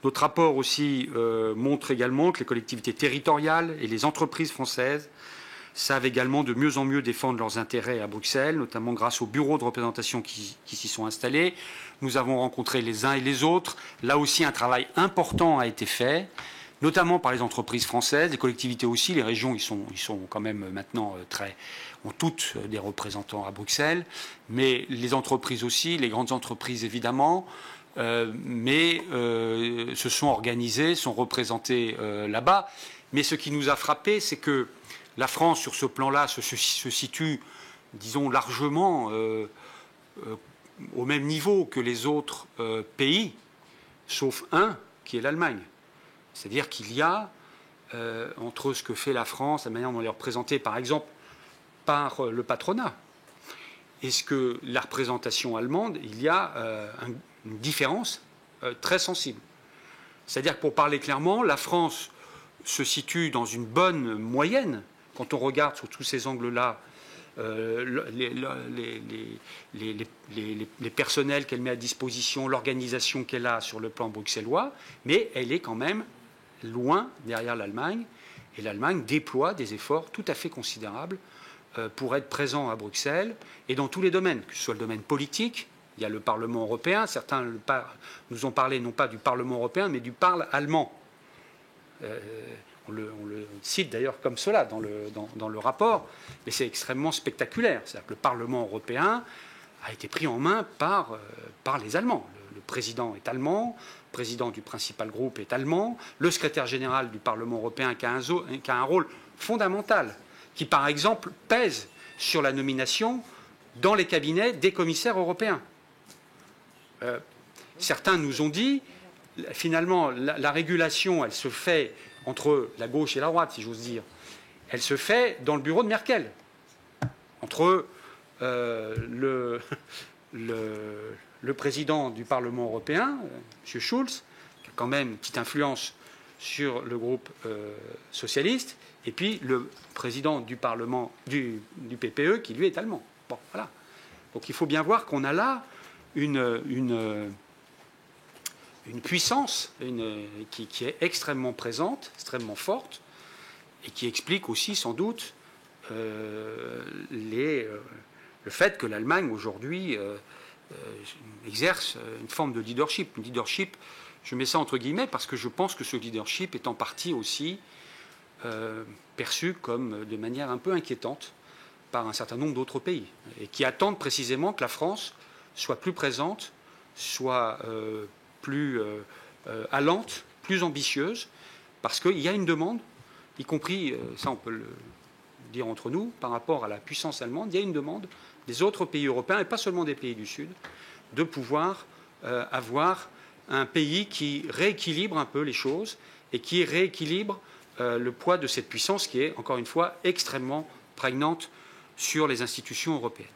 Notre rapport aussi montre également que les collectivités territoriales et les entreprises françaises savent également de mieux en mieux défendre leurs intérêts à Bruxelles, notamment grâce aux bureaux de représentation qui s'y sont installés. Nous avons rencontré les uns et les autres. Là aussi, un travail important a été fait, notamment par les entreprises françaises, les collectivités aussi. Les régions, ils sont quand même maintenant ont toutes des représentants à Bruxelles, mais les entreprises aussi, les grandes entreprises évidemment, mais se sont organisées, sont représentées là-bas. Mais ce qui nous a frappé, c'est que la France, sur ce plan-là, se situe, disons, largement au même niveau que les autres pays, sauf un, qui est l'Allemagne. C'est-à-dire qu'il y a, entre ce que fait la France, la manière dont elle est représentée, par exemple, par le patronat, et ce que la représentation allemande, il y a une différence très sensible. C'est-à-dire que, pour parler clairement, la France se situe dans une bonne moyenne, quand on regarde sous tous ces angles-là les personnels qu'elle met à disposition, l'organisation qu'elle a sur le plan bruxellois, mais elle est quand même loin derrière l'Allemagne, et l'Allemagne déploie des efforts tout à fait considérables pour être présent à Bruxelles, et dans tous les domaines, que ce soit le domaine politique. Il y a le Parlement européen, certains nous ont parlé non pas du Parlement européen, mais du parle allemand. On le cite d'ailleurs comme cela dans le rapport, mais c'est extrêmement spectaculaire. C'est-à-dire que le Parlement européen a été pris en main par les Allemands. Le président est allemand, le président du principal groupe est allemand, le secrétaire général du Parlement européen qui a un rôle fondamental, qui par exemple pèse sur la nomination dans les cabinets des commissaires européens. Certains nous ont dit, finalement, la régulation, elle se fait entre la gauche et la droite, si j'ose dire. Elle se fait dans le bureau de Merkel, entre le président du Parlement européen, M. Schulz, qui a quand même une petite influence sur le groupe socialiste, et puis le président du Parlement du PPE, qui lui est allemand. Bon, voilà. Donc il faut bien voir qu'on a là une puissance qui est extrêmement présente, extrêmement forte, et qui explique aussi sans doute le fait que l'Allemagne aujourd'hui exerce une forme de leadership. Une leadership, je mets ça entre guillemets, parce que je pense que ce leadership est en partie aussi perçu comme de manière un peu inquiétante par un certain nombre d'autres pays, et qui attendent précisément que la France soit plus présente, soit plus allante, plus ambitieuse, parce qu'il y a une demande, y compris, ça on peut le dire entre nous, par rapport à la puissance allemande, il y a une demande des autres pays européens, et pas seulement des pays du Sud, de pouvoir avoir un pays qui rééquilibre un peu les choses, et qui rééquilibre le poids de cette puissance qui est, encore une fois, extrêmement prégnante sur les institutions européennes.